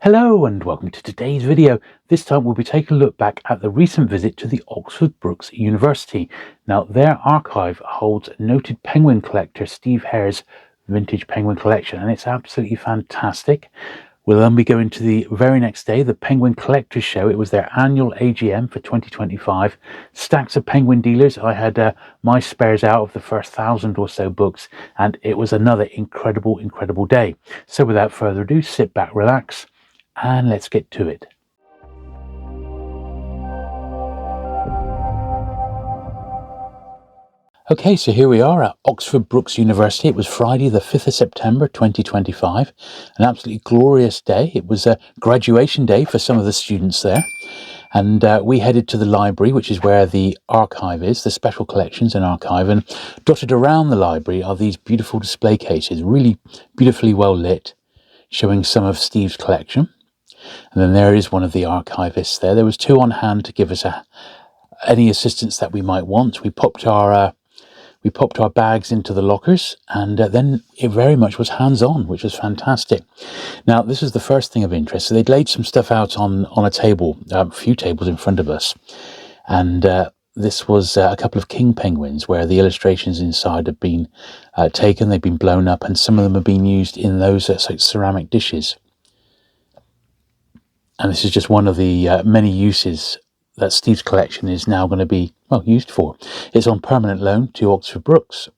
Hello and welcome to today's video. This time we'll be taking a look back at the recent visit to the Oxford Brookes University. Now their archive holds noted penguin collector Steve Hare's vintage penguin collection, and it's absolutely fantastic. We'll then be going to the very next day, the Penguin Collectors Show. It was their annual AGM for 2025. Stacks of penguin dealers. I had my spares out of the first 1,000 or so books, and it was another incredible day. So without further ado, sit back, relax, and let's get to it. Okay, so here we are at Oxford Brookes University. It was Friday the 5th of September 2025, an absolutely glorious day. It was a graduation day for some of the students there, and we headed to the library, which is where the archive is, the special collections and archive, and dotted around the library are these beautiful display cases, really beautifully well lit, showing some of Steve's collection. And then there is one of the archivists there. There was two on hand to give us any assistance that we might want. We popped our bags into the lockers, and then it very much was hands-on, which was fantastic. Now, this is the first thing of interest. So they'd laid some stuff out on a table, a few tables in front of us, and this was a couple of king penguins where the illustrations inside had been taken, they've been blown up, and some of them have been used in those ceramic dishes. And this is just one of the many uses that Steve's collection is now going to be used for. It's on permanent loan to Oxford Brookes.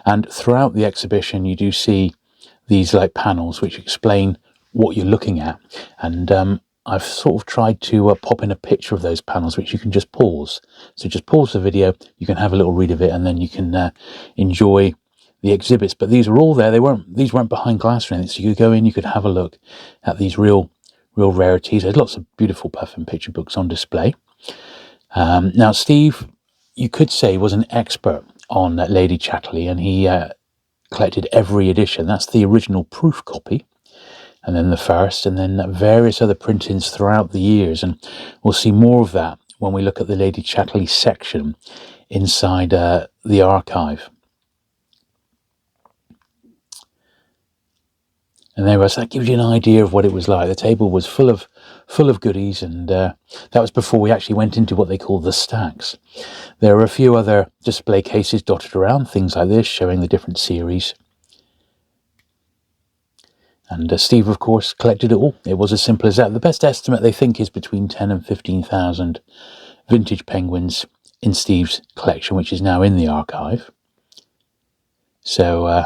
And throughout the exhibition, you do see these panels which explain what you're looking at. And I've sort of tried to pop in a picture of those panels, which you can just pause. So just pause the video, you can have a little read of it, and then you can enjoy the exhibits. But these are all there. These weren't behind glass or anything. So you could go in, you could have a look at these real rarities. There's lots of beautiful puff and picture books on display. Now, Steve, you could say, was an expert on Lady Chatterley, and he collected every edition. That's the original proof copy, and then the first, and then various other printings throughout the years. And we'll see more of that when we look at the Lady Chatterley section inside the archive. And there was, that gives you an idea of what it was like. The table was full of goodies, and that was before we actually went into what they call the stacks. There are a few other display cases dotted around, things like this, showing the different series. And Steve, of course, collected it all. It was as simple as that. The best estimate, they think, is between 10 and 15,000 vintage penguins in Steve's collection, which is now in the archive. So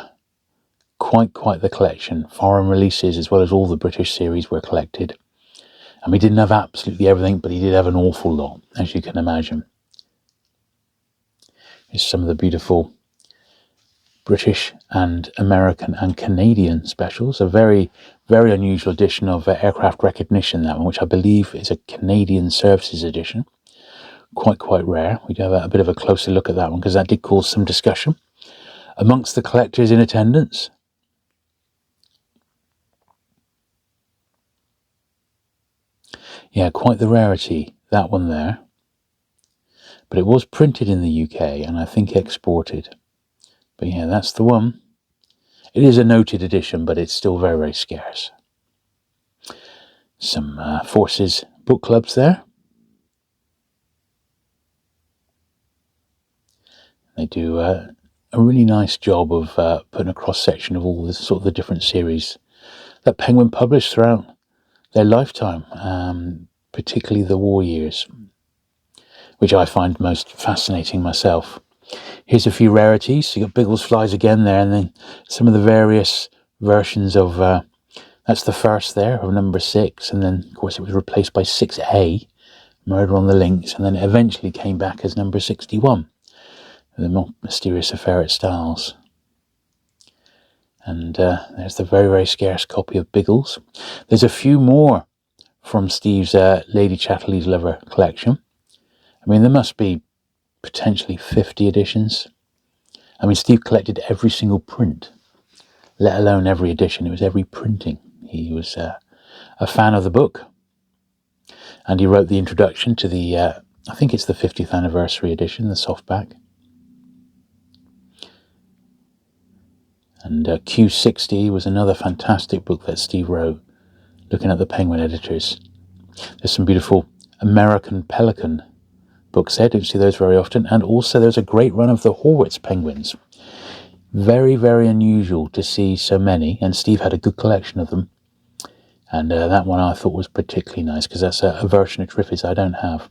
quite the collection. Foreign releases as well as all the British series were collected. And we didn't have absolutely everything, but he did have an awful lot, as you can imagine. Here's some of the beautiful British and American and Canadian specials. A very unusual edition of aircraft recognition, that one, which I believe is a Canadian Services edition. Quite rare. We'd have a bit of a closer look at that one, because that did cause some discussion amongst the collectors in attendance. Yeah, quite the rarity, that one there. But it was printed in the UK and I think exported. But yeah, that's the one. It is a noted edition, but it's still very scarce. Some Forces book clubs there. They do a really nice job of putting a cross-section of all the sort of the different series that Penguin published throughout their lifetime, particularly the war years, which I find most fascinating myself. Here's a few rarities. So you got Biggles Flies again there, and then some of the various versions of, that's the first there, of number 6, and then of course it was replaced by 6A, Murder on the Links, and then it eventually came back as number 61, The More Mysterious Affair at Styles. And there's the very scarce copy of Biggles. There's a few more from Steve's Lady Chatterley's Lover collection. I mean, there must be potentially 50 editions. I mean, Steve collected every single print, let alone every edition. It was every printing. He was a fan of the book, and he wrote the introduction to the, I think it's the 50th anniversary edition, the softback. And Q60 was another fantastic book that Steve wrote looking at the Penguin editors. There's some beautiful American Pelican books there. Don't see those very often. And also there's a great run of the Horwitz Penguins. Very, very unusual to see so many. And Steve had a good collection of them. And that one I thought was particularly nice because that's a version of Triffids I don't have.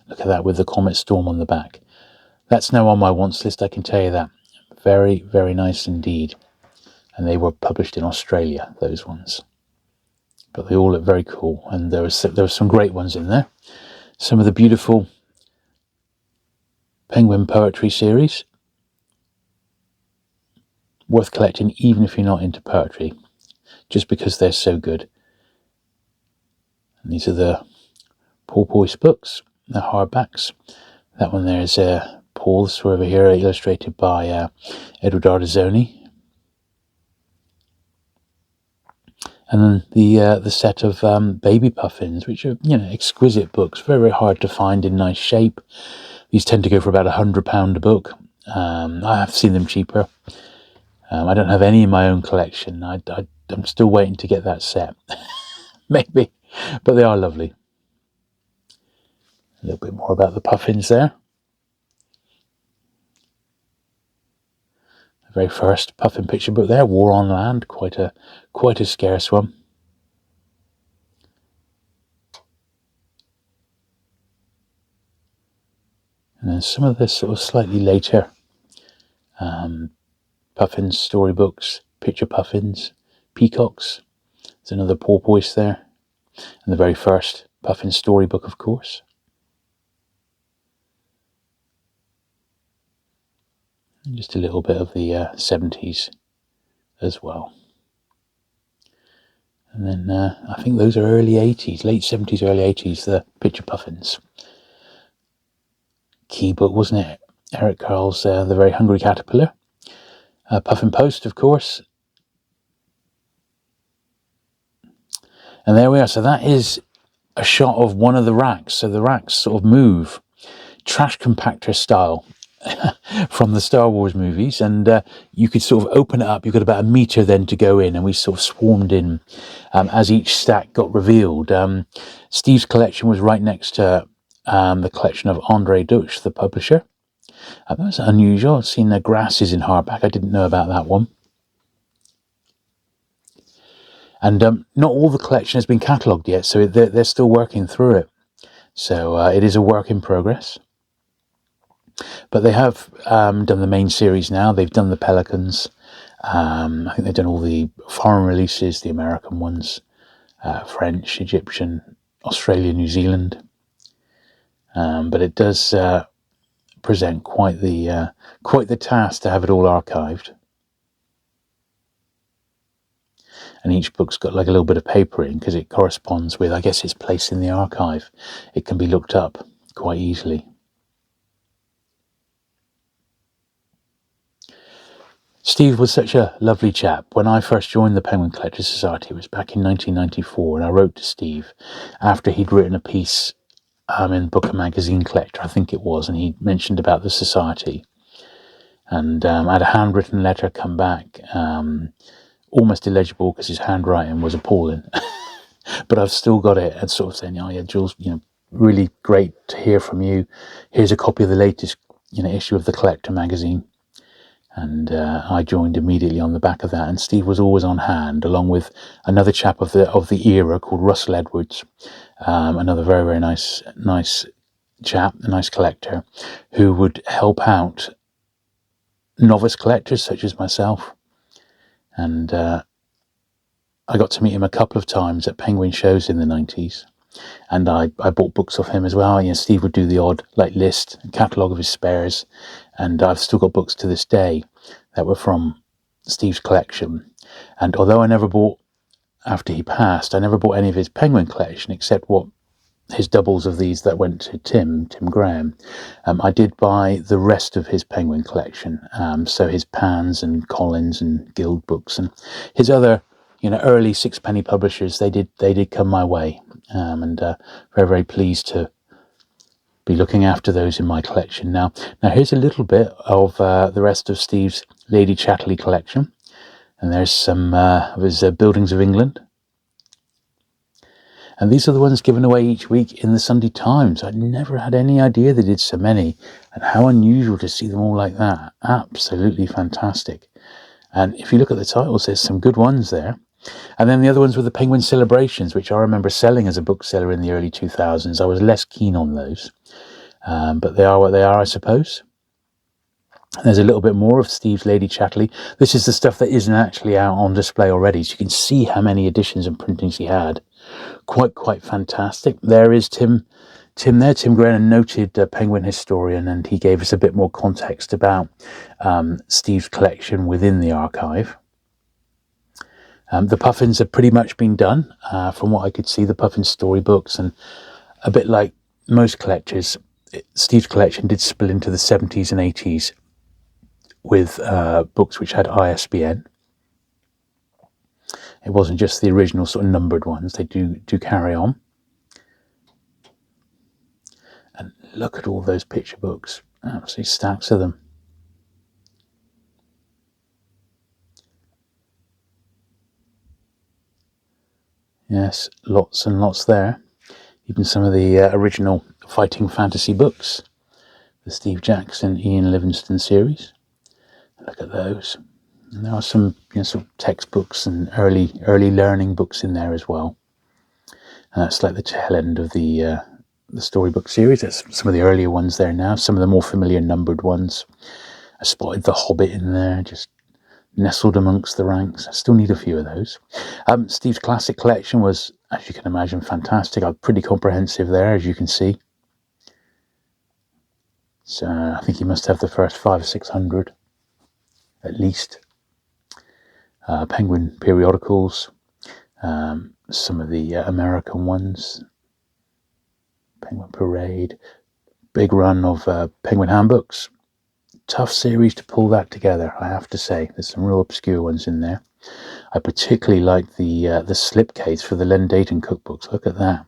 Look at that with the Comet Storm on the back. That's now on my wants list, I can tell you that. Very, very nice indeed. And they were published in Australia, those ones. But they all look very cool. And there was some great ones in there. Some of the beautiful Penguin poetry series. Worth collecting even if you're not into poetry. Just because they're so good. And these are the Porpoise books, the hardbacks. That one there is Paul's over here, illustrated by Edward Ardizzoni. And then the set of baby puffins, which are, you know, exquisite books, very, very hard to find in nice shape. These tend to go for about £100 a book. I have seen them cheaper. I don't have any in my own collection. I'm still waiting to get that set. Maybe. But they are lovely. A little bit more about the puffins there. The very first puffin picture book there, War on Land, quite a scarce one. And then some of the sort of slightly later puffins storybooks, picture puffins, peacocks. There's another porpoise there. And the very first puffin storybook, of course. And just a little bit of the 70s as well. And then I think those are early 80s, late 70s, early 80s, the picture puffins. Key book, wasn't it? Eric Carle's The Very Hungry Caterpillar. Puffin Post, of course. And there we are. So that is a shot of one of the racks. So the racks sort of move, trash compactor style, from the Star Wars movies. And you could sort of open it up. You've got about a metre then to go in. And we sort of swarmed in as each stack got revealed. Steve's collection was right next to the collection of Andre Deutsch, the publisher. That was unusual. I've seen the grasses in hardback. I didn't know about that one. And not all the collection has been catalogued yet, so they're still working through it. So it is a work in progress. But they have done the main series now. They've done the Pelicans. I think they've done all the foreign releases, the American ones, French, Egyptian, Australia, New Zealand. But it does present quite the task to have it all archived. And each book's got like a little bit of paper in because it corresponds with, I guess, its place in the archive. It can be looked up quite easily. Steve was such a lovely chap. When I first joined the Penguin Collectors Society, it was back in 1994, and I wrote to Steve after he'd written a piece in Book and Magazine Collector, I think it was, and he mentioned about the society. And I had a handwritten letter come back, almost illegible because his handwriting was appalling. But I've still got it, and sort of saying, oh yeah, Jules, you know, really great to hear from you. Here's a copy of the latest, you know, issue of the Collector magazine. And I joined immediately on the back of that. And Steve was always on hand, along with another chap of the era called Russell Edwards, another very, very nice chap, a nice collector, who would help out novice collectors such as myself. And I got to meet him a couple of times at Penguin shows in the 90s. And I bought books off him as well. You know, Steve would do the odd list and catalogue of his spares. And I've still got books to this day that were from Steve's collection. And although I never bought, after he passed, I never bought any of his Penguin collection except what his doubles of these that went to Tim Graham. I did buy the rest of his Penguin collection. So his Pans and Collins and Guild books and his other, you know, early sixpenny publishers, they did come my way. And very, very pleased to be looking after those in my collection now. Now here's a little bit of the rest of Steve's Lady Chatterley collection. And there's some of his Buildings of England. And these are the ones given away each week in the Sunday Times. I never had any idea they did so many, and how unusual to see them all like that. Absolutely fantastic. And if you look at the titles, there's some good ones there. And then the other ones were the Penguin Celebrations, which I remember selling as a bookseller in the early 2000s. I was less keen on those, but they are what they are, I suppose. There's a little bit more of Steve's Lady Chatterley. This is the stuff that isn't actually out on display already, so you can see how many editions and printings he had. Quite fantastic. There is Tim there, Tim Gren, a noted Penguin historian, and he gave us a bit more context about Steve's collection within the archive. The Puffins have pretty much been done, from what I could see, the Puffin storybooks, and a bit like most collectors, Steve's collection did split into the 70s and 80s with books which had ISBN. It wasn't just the original sort of numbered ones, they do carry on. And look at all those picture books, absolutely stacks of them. Yes, lots and lots there. Even some of the original fighting fantasy books, the Steve Jackson, Ian Livingstone series. Look at those. And there are some, sort of textbooks and early learning books in there as well. And that's like the tail end of the storybook series. That's some of the earlier ones there now. Some of the more familiar numbered ones. I spotted The Hobbit in there, just nestled amongst the ranks. I still need a few of those. Steve's classic collection was, as you can imagine, fantastic. Pretty comprehensive there, as you can see. So I think he must have the first 500 or 600 at least. Penguin periodicals, some of the American ones, Penguin Parade, big run of Penguin handbooks. Tough series to pull that together, I have to say. There's some real obscure ones in there. I particularly like the slipcase for the Len Dayton cookbooks. Look at that.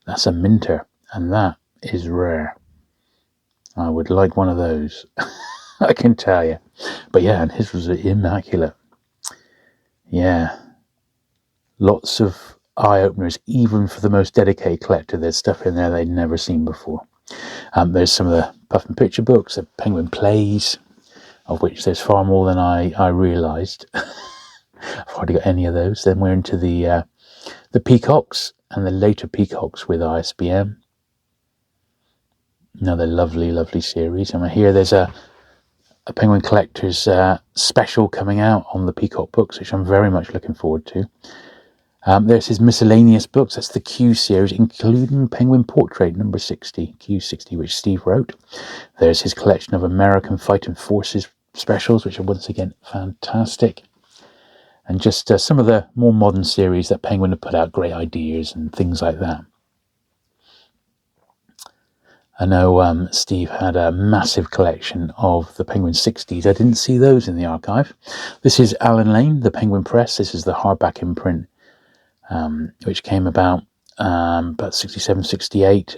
That's a minter, and that is rare. I would like one of those, I can tell you. But yeah, and his was immaculate. Yeah. Lots of eye-openers, even for the most dedicated collector. There's stuff in there they'd never seen before. There's some of the Puffin picture books, the Penguin plays, of which there's far more than I realised. I've hardly got any of those. Then we're into the Peacocks, and the later Peacocks with ISBN. Another lovely series. And I hear there's a Penguin Collector's special coming out on the Peacock books, which I'm very much looking forward to. There's his miscellaneous books. That's the Q series, including Penguin Portrait number 60, Q60, which Steve wrote. There's his collection of American Fighting Forces specials, which are once again fantastic. And just some of the more modern series that Penguin have put out, great ideas and things like that. I know Steve had a massive collection of the Penguin 60s. I didn't see those in the archive. This is Allen Lane, the Penguin Press. This is the hardback imprint, which came about 67, 68.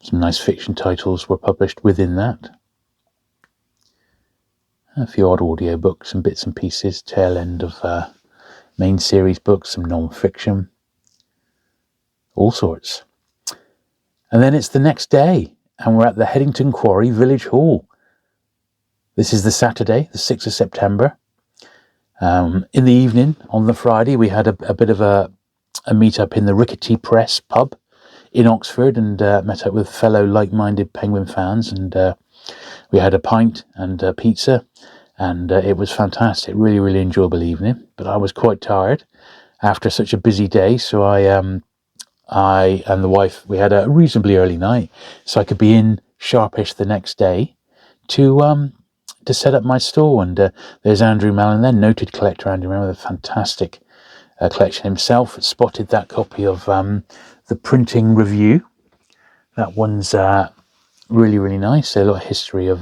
Some nice fiction titles were published within that. A few odd audio books and bits and pieces, tail end of main series books, some non-fiction, all sorts. And then it's the next day, and we're at the Headington Quarry Village Hall. This is the Saturday, the 6th of September. In the evening, on the Friday, we had a bit of a meet-up in the Rickety Press pub in Oxford, and met up with fellow like-minded Penguin fans, and we had a pint and pizza, and it was fantastic. Really enjoyable evening, but I was quite tired after such a busy day, so I and the wife, we had a reasonably early night, so I could be in sharpish the next day to set up my stall. And there's Andrew Mellon then, noted collector Andrew Mellon, with a fantastic collection himself. Spotted that copy of the Printing Review. That one's really nice. A lot of history of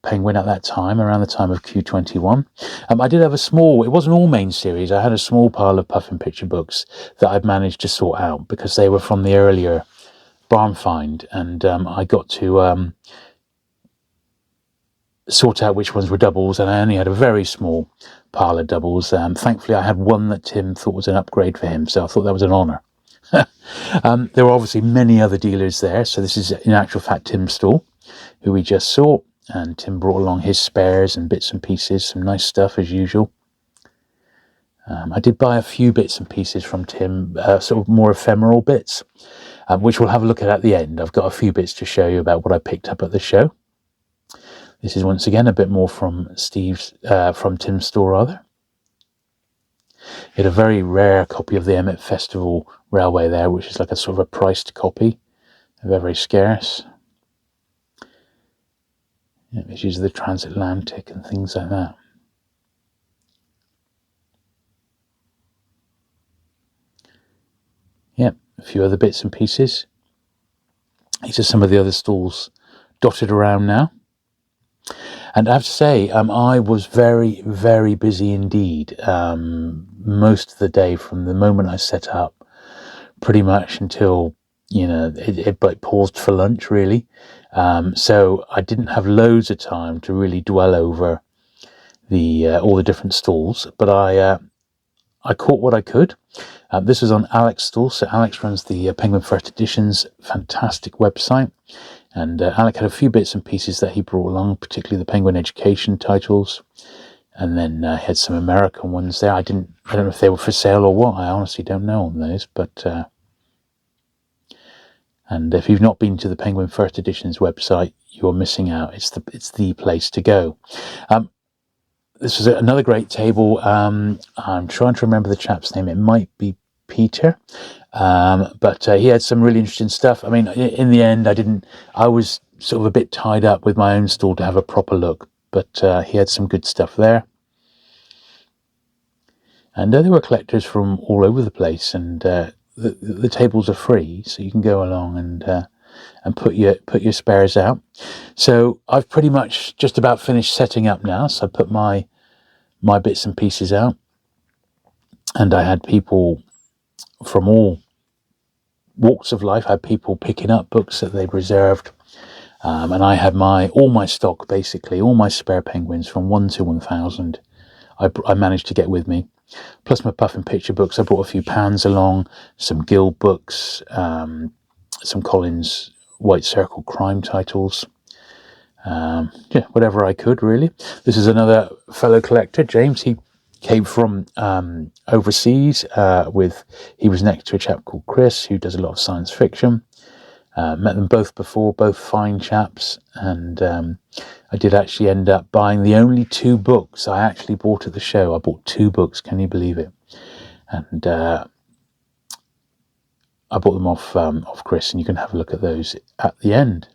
Penguin at that time, around the time of Q21. I did have a small, it wasn't all main series, I had a small pile of Puffin picture books that I'd managed to sort out because they were from the earlier barn find, and I got to sort out which ones were doubles, and I only had a very small pile of doubles. Thankfully, I had one that Tim thought was an upgrade for him, so I thought that was an honour. There were obviously many other dealers there, so this is in actual fact Tim's stall, who we just saw, and Tim brought along his spares and bits and pieces, some nice stuff as usual. I did buy a few bits and pieces from Tim, sort of more ephemeral bits, which we'll have a look at the end. I've got a few bits to show you about what I picked up at the show. This is once again a bit more from Tim's store rather. He had a very rare copy of the Emmett Festival Railway there, which is like a sort of a priced copy. They're very scarce. Images of the transatlantic and things like that. Yeah, a few other bits and pieces. These are some of the other stalls dotted around now. And I have to say, I was very, very busy indeed. Most of the day from the moment I set up, pretty much until, it paused for lunch, really. So I didn't have loads of time to really dwell over all the different stalls, but I caught what I could. This was on Alex's stall. So Alex runs the Penguin First Editions fantastic website. And Alec had a few bits and pieces that he brought along, particularly the Penguin Education titles. And then he had some American ones there. I don't know if they were for sale or what. I honestly don't know on those. But and if you've not been to the Penguin First Editions website, you're missing out. It's the place to go. This was another great table. I'm trying to remember the chap's name. It might be Peter. But he had some really interesting stuff. I mean, in the end, I was sort of a bit tied up with my own stall to have a proper look, but he had some good stuff there. And there were collectors from all over the place, and the tables are free, so you can go along and put your spares out. So I've pretty much just about finished setting up now. So I put my bits and pieces out, and I had people from all walks of life. I had people picking up books that they'd reserved, and I had all my stock, basically all my spare penguins from 1 to 1,000. I managed to get with me, plus my puff and picture books. I brought a few Pans along, some Guild books, some Collins White Circle crime titles, whatever I could really. This is another fellow collector, James. He came from overseas. He was next to a chap called Chris, who does a lot of science fiction. Met them both before, both fine chaps, and I did actually end up buying the only 2 books I actually bought at the show. I bought 2 books, can you believe it? And I bought them off Chris, and you can have a look at those at the end.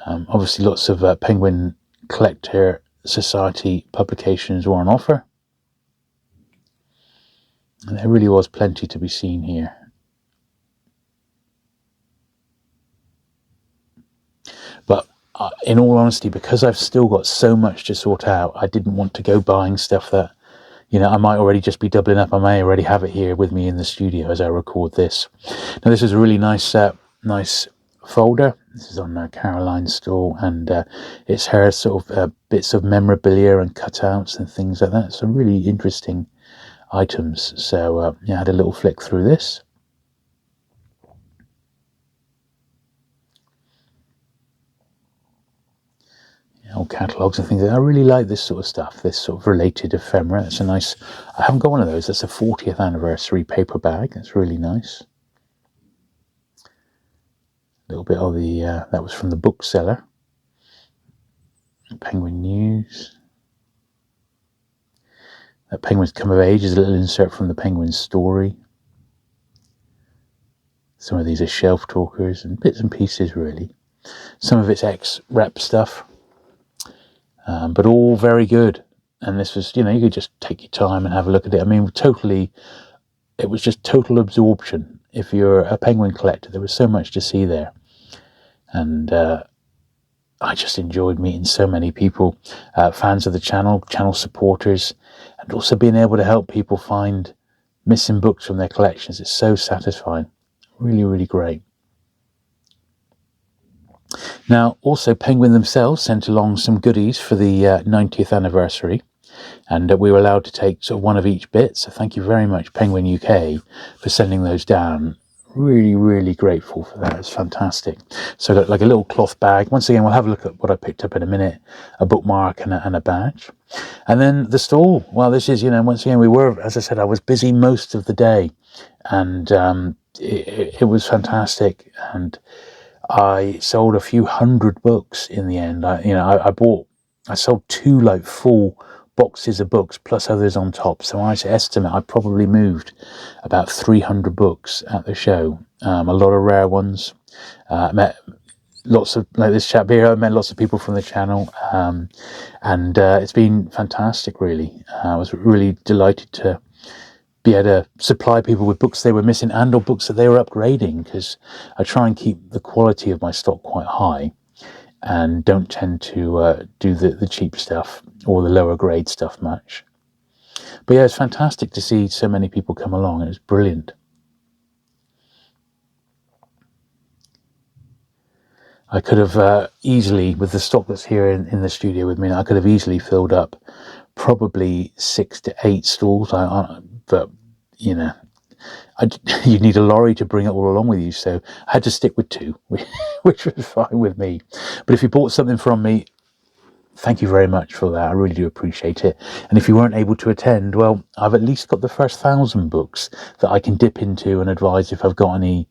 Obviously, lots of Penguin Collector Society publications were on offer, and there really was plenty to be seen here. But in all honesty, because I've still got so much to sort out, I didn't want to go buying stuff that, I might already just be doubling up. I may already have it here with me in the studio as I record this. Now, this is a really nice folder. This is on Caroline's stall, and it's her sort of bits of memorabilia and cutouts and things like that. Some really interesting items. So I had a little flick through this. Old catalogues and things. I really like this sort of stuff, this sort of related ephemera. That's a nice, I haven't got one of those. That's a 40th anniversary paper bag. That's really nice. A little bit of that was from the bookseller. Penguin News. That Penguin's Come of Age is a little insert from the Penguin story. Some of these are shelf talkers and bits and pieces, really. Some of it's ex-rep stuff. But all very good. And this was, you could just take your time and have a look at it. I mean, it was just total absorption. If you're a Penguin collector, there was so much to see there. And I just enjoyed meeting so many people, fans of the channel supporters, and also being able to help people find missing books from their collections. It's so satisfying. Really, really great. Now, also Penguin themselves sent along some goodies for the 90th anniversary, and we were allowed to take sort of one of each bit. So thank you very much, Penguin UK, for sending those down. Really, really grateful for that. It's fantastic. So I got like a little cloth bag. Once again, we'll have a look at what I picked up in a minute. A bookmark and a badge. And then the stall. Well, this is, once again, we were, as I said, I was busy most of the day. And it was fantastic. And I sold a few hundred books in the end. I sold 2 like full boxes of books plus others on top. So I estimate I probably moved about 300 books at the show. A lot of rare ones. Met lots of, like this chap here, I met lots of people from the channel. And it's been fantastic, really. I was really delighted to be able to supply people with books they were missing and or books that they were upgrading, because I try and keep the quality of my stock quite high and don't tend to do the cheap stuff or the lower grade stuff much. But yeah, it's fantastic to see so many people come along. It was brilliant. I could have easily, with the stock that's here in the studio with me, I could have easily filled up probably 6 to 8 stalls. But you need a lorry to bring it all along with you, so I had to stick with 2, which was fine with me. But if you bought something from me, thank you very much for that. I really do appreciate it. And if you weren't able to attend, well, I've at least got the first 1,000 books that I can dip into and advise if I've got any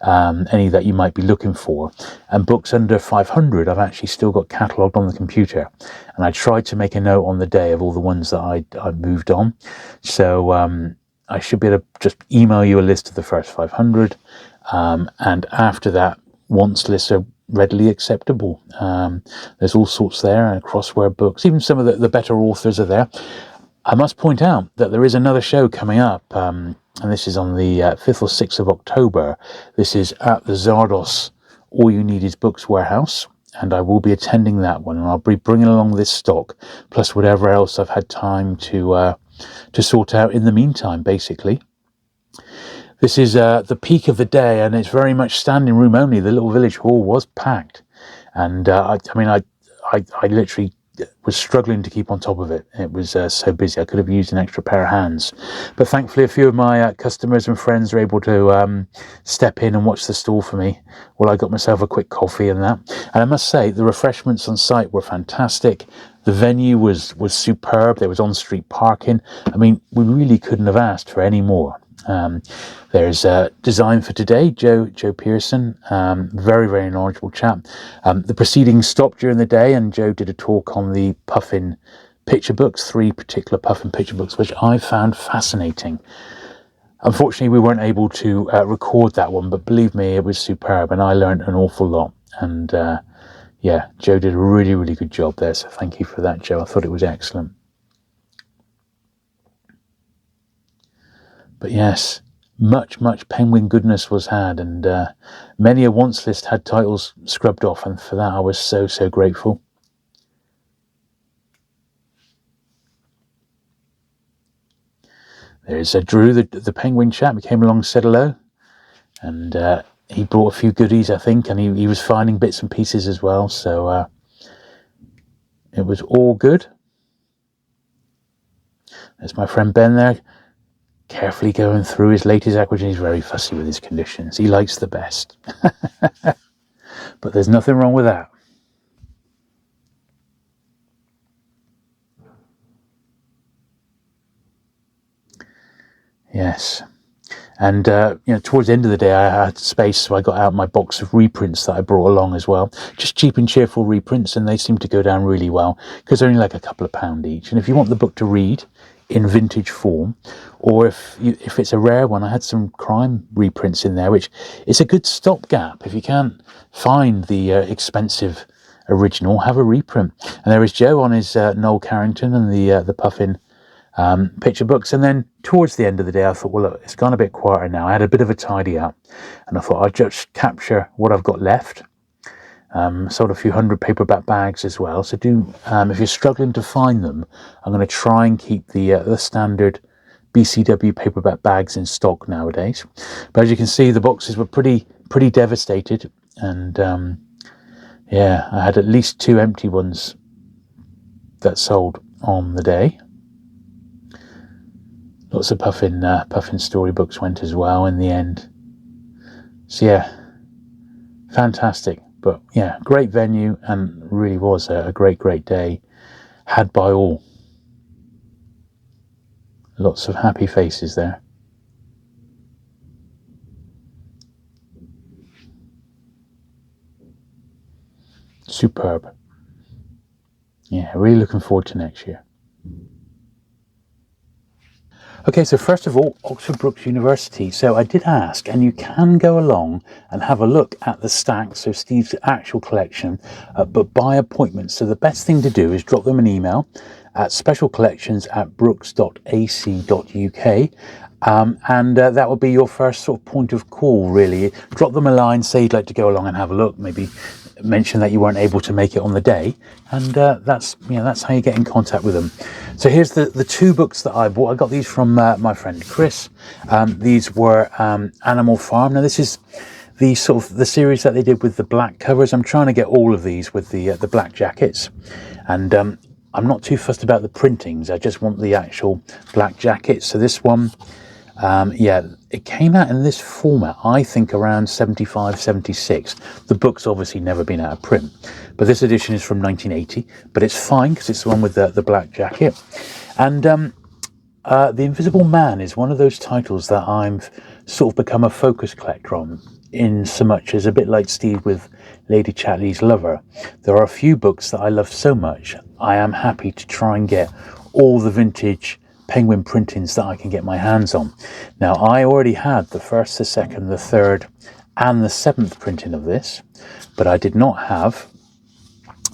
that you might be looking for. And books under 500 I've actually still got catalogued on the computer, and I tried to make a note on the day of all the ones that I moved on. So I should be able to just email you a list of the first 500, and after that, once lists are readily acceptable. There's all sorts there, and crossword books, even some of the better authors are there. I must point out that there is another show coming up, and this is on the 5th or 6th of October. This is at the Zardos All You Need Is Books warehouse, and I will be attending that one, and I'll be bringing along this stock, plus whatever else I've had time to sort out in the meantime, basically. This is the peak of the day, and it's very much standing room only. The little village hall was packed, and I literally was struggling to keep on top of it. It was so busy. I could have used an extra pair of hands, but thankfully a few of my customers and friends were able to step in and watch the stall for me while I got myself a quick coffee and that. And I must say, the refreshments on site were fantastic. The venue was superb. There was on-street parking. I mean, we really couldn't have asked for any more. There's Design for Today, Joe Pearson, very, very knowledgeable chap. The proceedings stopped during the day, and Joe did a talk on the Puffin picture books, 3 particular Puffin picture books, which I found fascinating. Unfortunately, we weren't able to record that one, but believe me, it was superb, and I learned an awful lot. And yeah, Joe did a really, really good job there, so thank you for that, Joe. I thought it was excellent. But yes, much Penguin goodness was had, and many a once list had titles scrubbed off, and for that I was so grateful. There's Drew, the Penguin chap. He came along, said hello, and he brought a few goodies, I think, and he was finding bits and pieces as well, so it was all good. There's my friend Ben there, carefully going through his latest acquisition. He's very fussy with his conditions. He likes the best. But there's nothing wrong with that. Yes. And towards the end of the day I had space, so I got out my box of reprints that I brought along as well. Just cheap and cheerful reprints, and they seem to go down really well because they're only like a couple of pound each. And if you want the book to read in vintage form, or if it's a rare one, I had some crime reprints in there, which is a good stopgap. If you can't find the expensive original, have a reprint. And there is Joe on his Noel Carrington and the Puffin picture books. And then towards the end of the day I thought, well, look, it's gone a bit quieter now. I had a bit of a tidy up, and I thought I'd just capture what I've got left. Sold a few hundred paperback bags as well, so if you're struggling to find them, I'm going to try and keep the standard BCW paperback bags in stock nowadays. But as you can see, the boxes were pretty devastated, and Yeah, I had at least 2 empty ones that sold on the day. Lots of Puffin storybooks went as well in the end. So yeah, fantastic. But yeah, great venue, and really was a great day had by all. Lots of happy faces there. Superb. Yeah, really looking forward to next year. Okay, so first of all, Oxford Brookes University. So I did ask, and you can go along and have a look at the stacks, so Steve's actual collection, but by appointment. So the best thing to do is drop them an email at specialcollections@brookes.ac.uk. And that would be your first sort of point of call, really. Drop them a line, say you'd like to go along and have a look, maybe mention that you weren't able to make it on the day, and that's how you get in contact with them. So here's the 2 books that I bought. I got these from my friend Chris. These were Animal Farm. Now this is the series that they did with the black covers. I'm trying to get all of these with the black jackets, and I'm not too fussed about the printings. I just want the actual black jackets. So this one, it came out in this format, I think around 75, 76. The book's obviously never been out of print, but this edition is from 1980, but it's fine because it's the one with the black jacket. And The Invisible Man is one of those titles that I've sort of become a focus collector on, in so much as, a bit like Steve with Lady Chatterley's Lover, there are a few books that I love so much, I am happy to try and get all the vintage Penguin printings that I can get my hands on. Now, I already had the first, the second, the third, and the 7th printing of this, but I did not have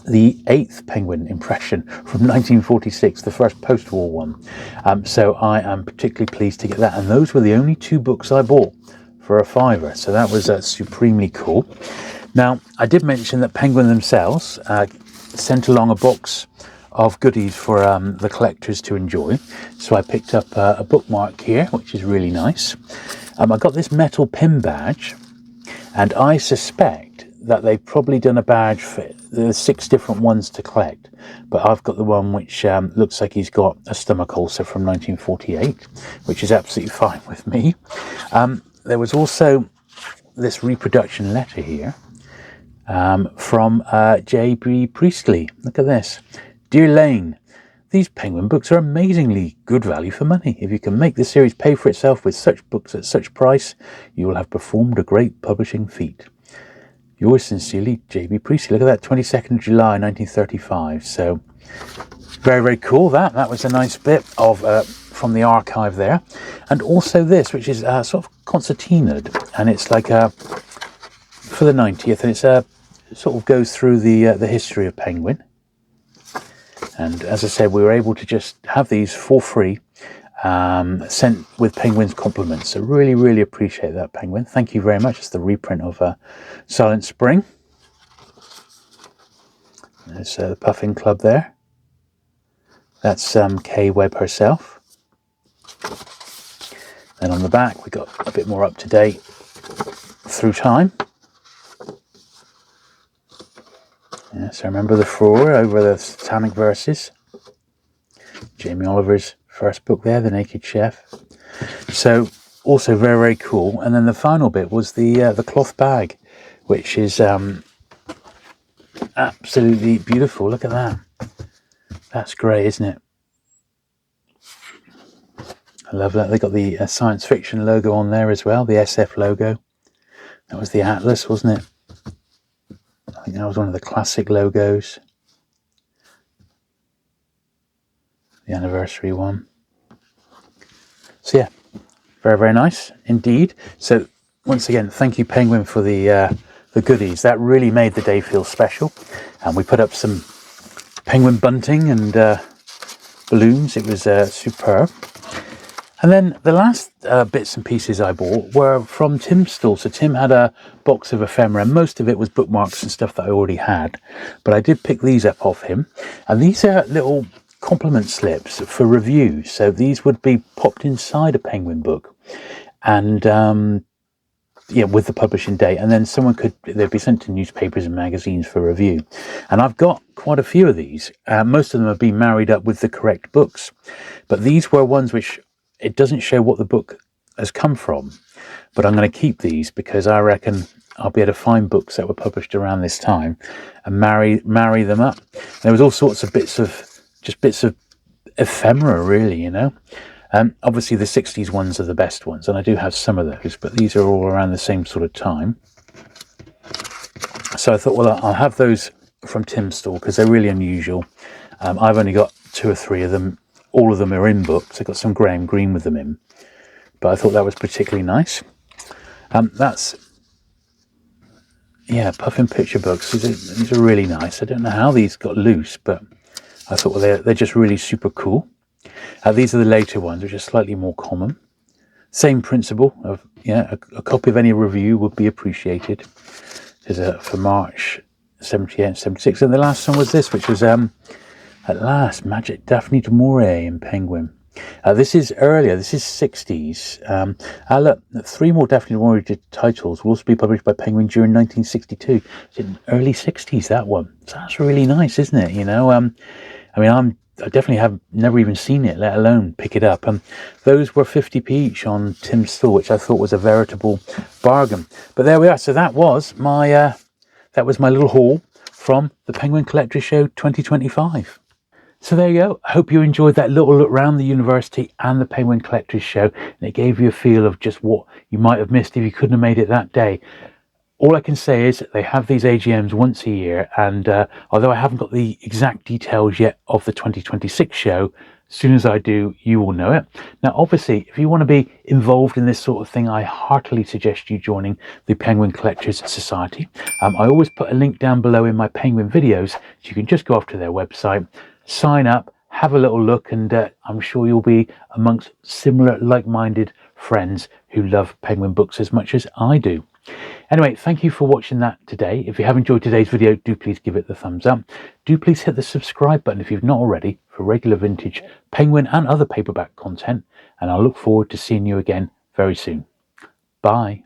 the 8th Penguin impression from 1946, the first post-war one. So I am particularly pleased to get that, and those were the only 2 books I bought for a £5, so that was supremely cool. Now, I did mention that Penguin themselves sent along a box of goodies for the collectors to enjoy. So I picked up a bookmark here, which is really nice. I got this metal pin badge, and I suspect that they've probably done a badge for the 6 different ones to collect. But I've got the one which looks like he's got a stomach ulcer from 1948, which is absolutely fine with me. There was also this reproduction letter here from J.B. Priestley. Look at this. Dear Lane, these Penguin books are amazingly good value for money. If you can make the series pay for itself with such books at such price, you will have performed a great publishing feat. Yours sincerely, J.B. Priestley. Look at that, 22nd of July, 1935. So, very, very cool. That was a nice bit of from the archive there. And also this, which is sort of concertinaed, and it's like for the 90th, and it's sort of goes through the history of Penguin. And as I said, we were able to just have these for free, sent with Penguin's compliments. So really, really appreciate that, Penguin. Thank you very much. It's the reprint of Silent Spring. There's the Puffin Club there. That's Kay Webb herself. Then on the back, we got a bit more up to date through time. Yes, I remember the furore over the Satanic Verses. Jamie Oliver's first book there, The Naked Chef. So, also very, very cool. And then the final bit was the cloth bag, which is absolutely beautiful. Look at that. That's great, isn't it? I love that. They got the science fiction logo on there as well, the SF logo. That was the Atlas, wasn't it? I think that was one of the classic logos. The anniversary one. So yeah, very, very nice indeed. So once again, thank you, Penguin, for the goodies. That really made the day feel special. And we put up some Penguin bunting and balloons. It was superb. And then the last bits and pieces I bought were from Tim's stall. So Tim had a box of ephemera. Most of it was bookmarks and stuff that I already had. But I did pick these up off him. And these are little compliment slips for reviews. So these would be popped inside a Penguin book. And with the publishing date, and then they'd be sent to newspapers and magazines for review. And I've got quite a few of these. Most of them have been married up with the correct books, but these were ones which it doesn't show what the book has come from. But I'm going to keep these because I reckon I'll be able to find books that were published around this time and marry them up. There was all sorts of bits of ephemera, really, you know. Obviously the 60s ones are the best ones, and I do have some of those, but these are all around the same sort of time. So I thought, well, I'll have those from Tim's stall because they're really unusual. I've only got 2 or 3 of them. All of them are in books. I've got some Graham Greene with them in, but I thought that was particularly nice. That's Puffin picture books. These are really nice. I don't know how these got loose, but I thought, well, they're just really super cool. These are the later ones, which are slightly more common. Same principle of a copy of any review would be appreciated. There's for March 78 and 76, and the last one was this, which was at last Magic Daphne du Maurier in Penguin. This is earlier. This is 60s. Look, 3 more Daphne du Maurier titles will also be published by Penguin during 1962. It's in early 60s, that one. So that's really nice, isn't it? You know, I definitely have never even seen it, let alone pick it up. Those were 50p each on Tim's stall, which I thought was a veritable bargain. But there we are. So that was my little haul from the Penguin Collectors Show 2025. So there you go. I hope you enjoyed that little look around the university and the Penguin Collectors Show, and it gave you a feel of just what you might have missed if you couldn't have made it that day. All I can say is they have these AGMs once a year, and although I haven't got the exact details yet of the 2026 show, as soon as I do, you will know it. Now, obviously, if you want to be involved in this sort of thing, I heartily suggest you joining the Penguin Collectors Society. I always put a link down below in my Penguin videos, so you can just go off to their website, sign up, have a little look, and I'm sure you'll be amongst similar like-minded friends who love Penguin books as much as I do. Anyway, thank you for watching that today. If you have enjoyed today's video, do please give it the thumbs up. Do please hit the subscribe button if you've not already for regular vintage Penguin and other paperback content. And I'll look forward to seeing you again very soon. Bye.